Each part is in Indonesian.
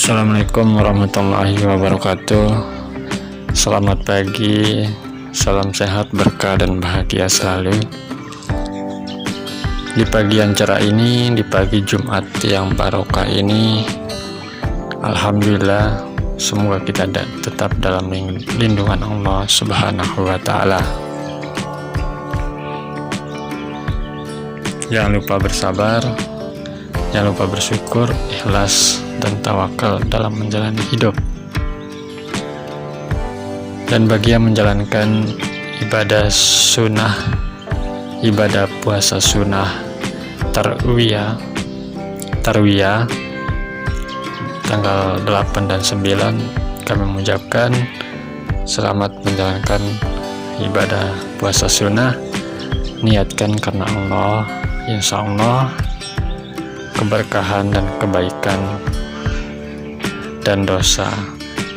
Assalamualaikum warahmatullahi wabarakatuh. Selamat pagi, salam sehat, berkah dan bahagia selalu. Di pagi yang cerah ini, di pagi Jumat yang barokah ini, alhamdulillah, semoga kita tetap dalam lindungan Allah Subhanahu wa Ta'ala. Jangan lupa bersabar, jangan lupa bersyukur, ikhlas, dan tawakal dalam menjalani hidup. Dan bagi yang menjalankan ibadah sunnah, ibadah puasa sunnah tarwiyah tanggal 8 dan 9, kami mengucapkan selamat menjalankan ibadah puasa sunnah. Niatkan karena Allah, insya Allah keberkahan dan kebaikan dan dosa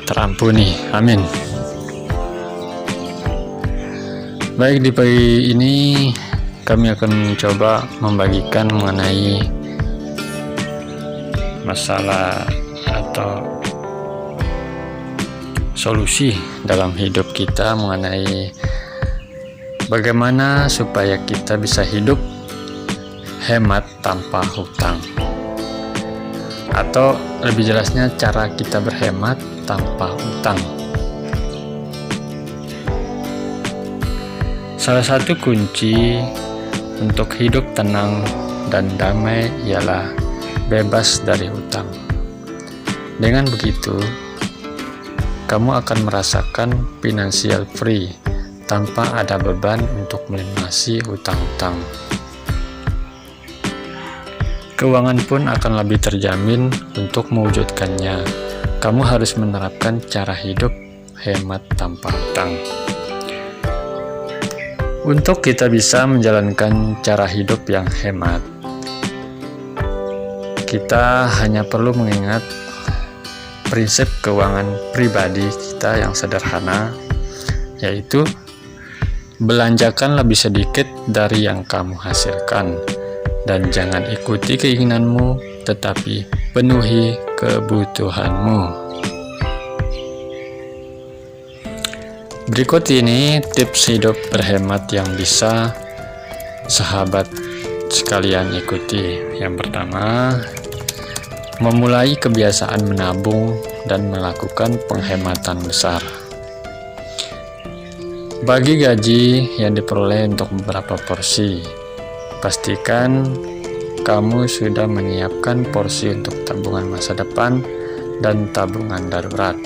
terampuni, amin. Baik, di pagi ini kami akan mencoba membagikan mengenai masalah atau solusi dalam hidup kita, mengenai bagaimana supaya kita bisa hidup hemat tanpa hutang, atau lebih jelasnya cara kita berhemat tanpa hutang. Salah satu kunci untuk hidup tenang dan damai ialah bebas dari hutang. Dengan begitu, kamu akan merasakan financial free tanpa ada beban untuk melunasi hutang-hutang. Keuangan pun akan lebih terjamin. Untuk mewujudkannya, kamu harus menerapkan cara hidup hemat tanpa hutang. Untuk kita bisa menjalankan cara hidup yang hemat, kita hanya perlu mengingat prinsip keuangan pribadi kita yang sederhana, yaitu belanjakan lebih sedikit dari yang kamu hasilkan. Dan jangan ikuti keinginanmu, tetapi penuhi kebutuhanmu. Berikut ini tips hidup berhemat yang bisa sahabat sekalian ikuti. Yang pertama, memulai kebiasaan menabung dan melakukan penghematan besar. Bagi gaji yang diperoleh untuk beberapa porsi, pastikan kamu sudah menyiapkan porsi untuk tabungan masa depan dan tabungan darurat.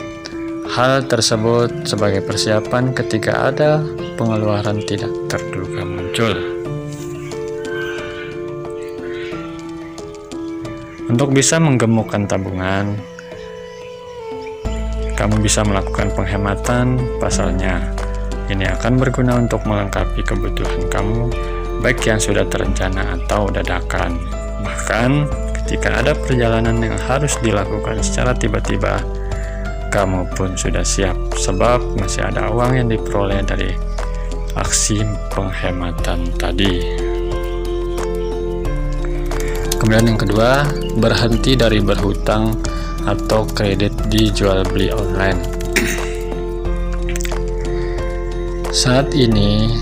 Hal tersebut sebagai persiapan ketika ada pengeluaran tidak terduga muncul. Untuk bisa menggemukkan tabungan, kamu bisa melakukan penghematan. Pasalnya, ini akan berguna untuk melengkapi kebutuhan kamu, baik yang sudah terencana atau dadakan. Bahkan ketika ada perjalanan yang harus dilakukan secara tiba-tiba, kamu pun sudah siap, sebab masih ada uang yang diperoleh dari aksi penghematan tadi. Kemudian yang kedua, berhenti dari berhutang atau kredit di jual beli online. Saat ini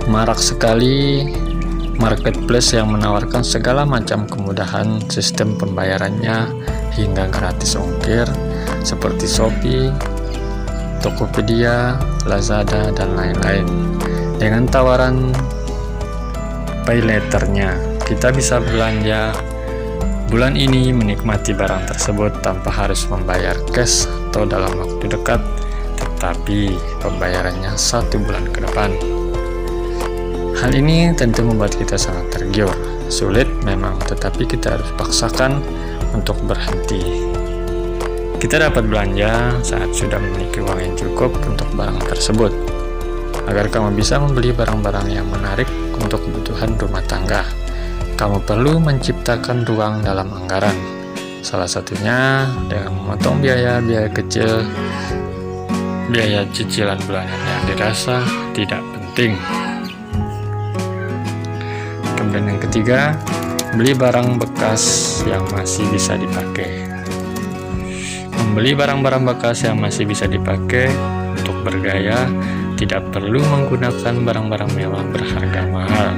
marak sekali marketplace yang menawarkan segala macam kemudahan sistem pembayarannya hingga gratis ongkir, seperti Shopee, Tokopedia, Lazada, dan lain-lain. Dengan tawaran pay later-nya, kita bisa belanja bulan ini, menikmati barang tersebut tanpa harus membayar cash atau dalam waktu dekat, tetapi pembayarannya 1 bulan ke depan. Hal ini tentu membuat kita sangat tergiur. Sulit memang, tetapi kita harus paksakan untuk berhenti. Kita dapat belanja saat sudah memiliki uang yang cukup untuk barang tersebut, agar kamu bisa membeli barang-barang yang menarik untuk kebutuhan rumah tangga. Kamu perlu menciptakan ruang dalam anggaran. Salah satunya dengan memotong biaya-biaya kecil, biaya cicilan bulanan yang dirasa tidak penting. Kemudian yang ketiga, beli barang bekas yang masih bisa dipakai. membeli barang-barang bekas yang masih bisa dipakai untuk bergaya, tidak perlu menggunakan barang-barang mewah berharga mahal.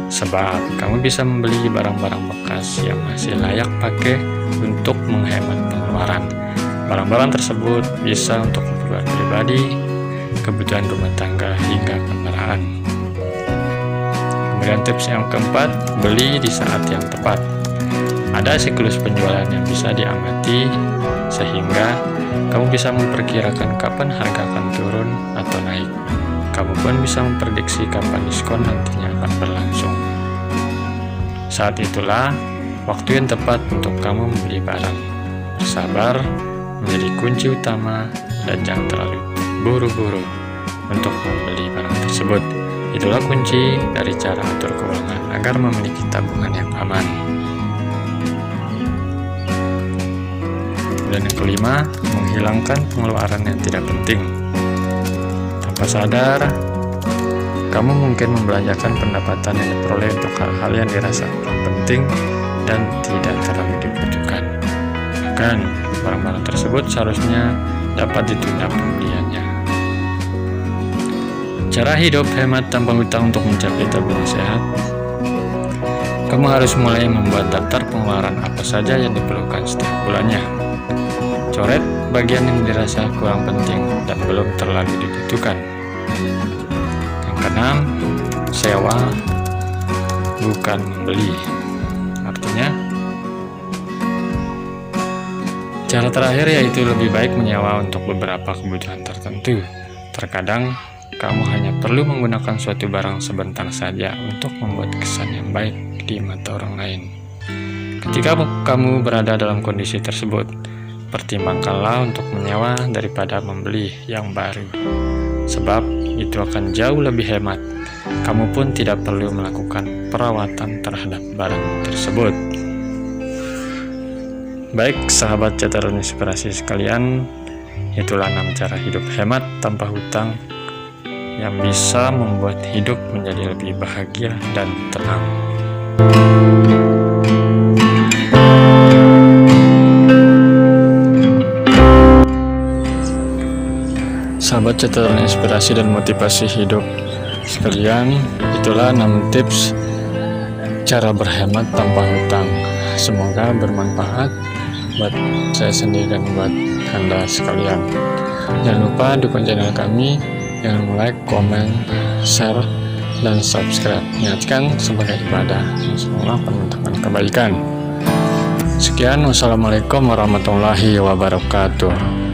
Sebab kamu bisa membeli barang-barang bekas yang masih layak pakai untuk menghemat pengeluaran. Barang-barang tersebut bisa untuk keperluan pribadi, kebutuhan rumah tangga, hingga kendaraan. Kemudian tips yang keempat, beli di saat yang tepat. Ada siklus penjualan yang bisa diamati sehingga kamu bisa memperkirakan kapan harga akan turun atau naik. Kamu pun bisa memprediksi kapan diskon nantinya akan berlangsung. Saat itulah waktu yang tepat untuk kamu membeli barang. Bersabar menjadi kunci utama dan jangan terlalu buru-buru untuk membeli barang tersebut. Itulah kunci dari cara atur keuangan agar memiliki tabungan yang aman. Dan yang kelima, menghilangkan pengeluaran yang tidak penting. Tanpa sadar, kamu mungkin membelanjakan pendapatan yang diperoleh untuk hal-hal yang dirasa kurang penting dan tidak terlalu dibutuhkan. Bahkan, barang-barang tersebut seharusnya dapat ditunda pembeliannya. Cara hidup hemat tanpa hutang untuk mencapai tabungan sehat. Kamu harus mulai membuat daftar pengeluaran apa saja yang diperlukan setiap bulannya. Coret bagian yang dirasa kurang penting dan belum terlalu dibutuhkan. Yang keenam, sewa bukan membeli. Artinya, cara terakhir yaitu lebih baik menyewa untuk beberapa kebutuhan tertentu. Terkadang, kamu hanya perlu menggunakan suatu barang sebentar saja untuk membuat kesan yang baik di mata orang lain. Ketika kamu berada dalam kondisi tersebut, pertimbangkanlah untuk menyewa daripada membeli yang baru. Sebab itu akan jauh lebih hemat. Kamu pun tidak perlu melakukan perawatan terhadap barang tersebut. Baik sahabat catatan inspirasi sekalian, itulah 6 cara hidup hemat tanpa hutang yang bisa membuat hidup menjadi lebih bahagia dan tenang. Sahabat catatan inspirasi dan motivasi hidup sekalian, itulah 6 tips cara berhemat tanpa hutang. Semoga bermanfaat buat saya sendiri dan buat Anda sekalian. Jangan lupa dukung channel kami dengan like, komen, share, dan subscribe. Niatkan sebagai ibadah, semoga mendatangkan kebaikan. Sekian, wassalamualaikum warahmatullahi wabarakatuh.